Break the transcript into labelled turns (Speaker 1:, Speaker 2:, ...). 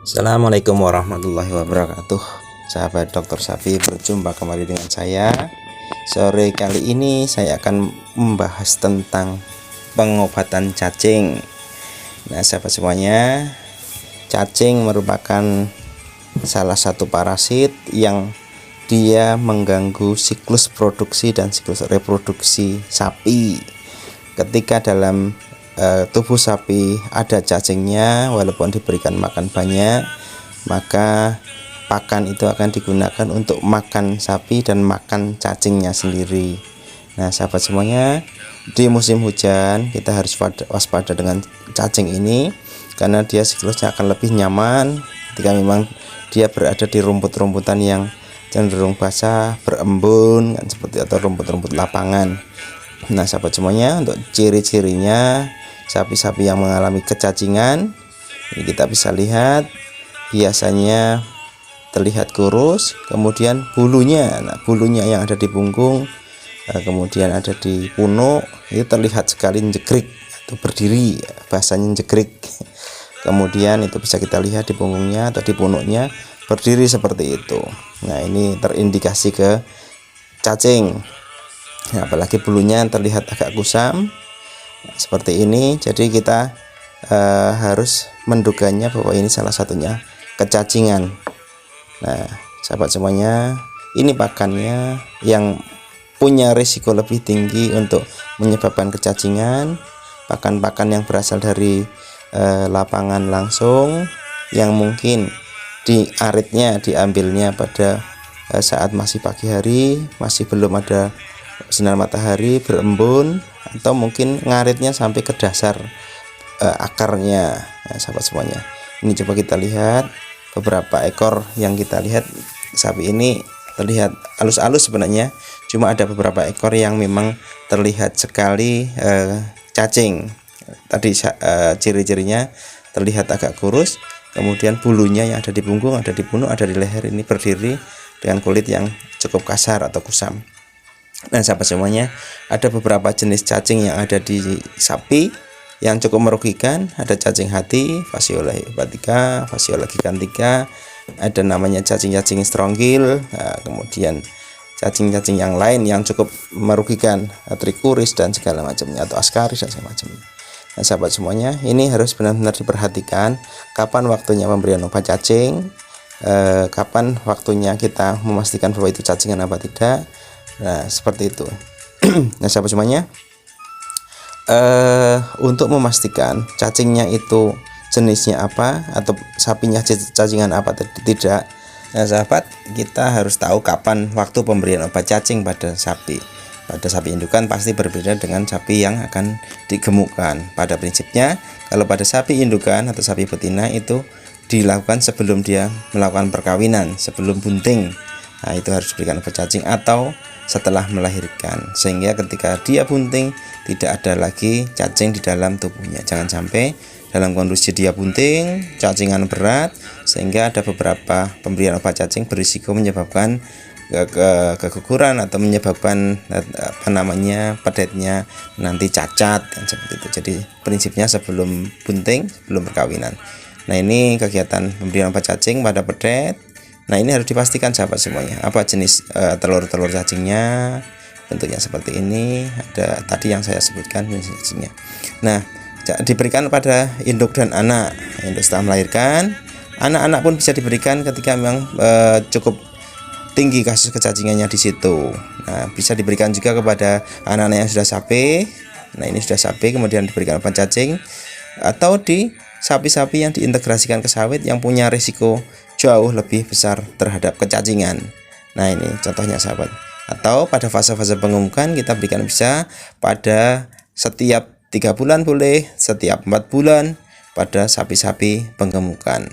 Speaker 1: Assalamualaikum warahmatullahi wabarakatuh. Sahabat dokter sapi, berjumpa kembali dengan saya. Sore kali ini saya akan membahas tentang pengobatan cacing. Nah, sahabat semuanya, cacing merupakan salah satu parasit yang dia mengganggu siklus produksi dan siklus reproduksi sapi. Ketika dalam tubuh sapi ada cacingnya, walaupun diberikan makan banyak, maka pakan itu akan digunakan untuk makan sapi dan makan cacingnya sendiri. Nah, sahabat semuanya, di musim hujan kita harus waspada dengan cacing ini, karena dia siklusnya akan lebih nyaman ketika memang dia berada di rumput-rumputan yang cenderung basah, berembun, kan, seperti atau rumput-rumput lapangan. Nah, sahabat semuanya, untuk ciri-cirinya sapi-sapi yang mengalami kecacingan ini kita bisa lihat, biasanya terlihat kurus, kemudian bulunya, bulunya yang ada di punggung, kemudian ada di punuk, itu terlihat sekali jegrik atau berdiri, bahasanya jegrik. Kemudian itu bisa kita lihat di punggungnya atau di punuknya berdiri seperti itu. Nah, ini terindikasi ke cacing. Nah, apalagi bulunya terlihat agak kusam seperti ini, jadi kita harus menduganya bahwa ini salah satunya kecacingan. Nah, sahabat semuanya, ini pakannya yang punya risiko lebih tinggi untuk menyebabkan kecacingan. Pakan-pakan yang berasal dari lapangan langsung, yang mungkin diambilnya pada saat masih pagi hari, masih belum ada sinar matahari, berembun, atau mungkin ngaritnya sampai ke dasar akarnya. Nah, sahabat semuanya, ini coba kita lihat beberapa ekor yang kita lihat. Sapi ini terlihat halus-halus sebenarnya, cuma ada beberapa ekor yang memang terlihat sekali cacing. Tadi ciri-cirinya terlihat agak kurus, kemudian bulunya yang ada di punggung, ada di punuk, ada di leher, ini berdiri dengan kulit yang cukup kasar atau kusam. Nah, sahabat semuanya, ada beberapa jenis cacing yang ada di sapi yang cukup merugikan. Ada cacing hati, Phaseola hepatica, Phaseola gigantica, ada namanya cacing-cacing stronggil, kemudian cacing-cacing yang lain yang cukup merugikan, trichuris dan segala macamnya, atau ascaris dan segala macamnya. Nah, sahabat semuanya, ini harus benar-benar diperhatikan kapan waktunya pemberian obat cacing, kapan waktunya kita memastikan bahwa itu cacingan apa tidak. Nah, seperti itu. Nah, sahabat semuanya, untuk memastikan cacingnya itu jenisnya apa atau sapinya cacingan apa tidak, nah sahabat, kita harus tahu kapan waktu pemberian obat cacing pada sapi. Pada sapi indukan pasti berbeda dengan sapi yang akan digemukkan. Pada prinsipnya, kalau pada sapi indukan atau sapi betina itu dilakukan sebelum dia melakukan perkawinan, sebelum bunting. Nah, itu harus diberikan obat cacing, atau setelah melahirkan, sehingga ketika dia bunting tidak ada lagi cacing di dalam tubuhnya. Jangan sampai dalam kondisi dia bunting, cacingan berat, sehingga ada beberapa pemberian obat cacing berisiko menyebabkan keguguran atau menyebabkan pedetnya nanti cacat, dan seperti itu. Jadi prinsipnya sebelum bunting, sebelum perkawinan. Nah, ini kegiatan pemberian obat cacing pada pedet. Nah, ini harus dipastikan, sahabat semuanya, apa jenis telur-telur cacingnya, bentuknya seperti ini. Ada tadi yang saya sebutkan jenis cacingnya. Nah, diberikan pada induk dan anak. Induk setelah melahirkan, anak-anak pun bisa diberikan ketika memang cukup tinggi kasus kecacingannya di situ. Nah, bisa diberikan juga kepada anak-anak yang sudah sapi. Nah, ini sudah sapi, kemudian diberikan obat cacing, atau di sapi-sapi yang diintegrasikan ke sawit yang punya risiko jauh lebih besar terhadap kecacingan. Nah, ini contohnya, sahabat. Atau pada fase-fase pengemukan kita berikan bisa pada setiap 3 bulan boleh, setiap 4 bulan pada sapi-sapi pengemukan.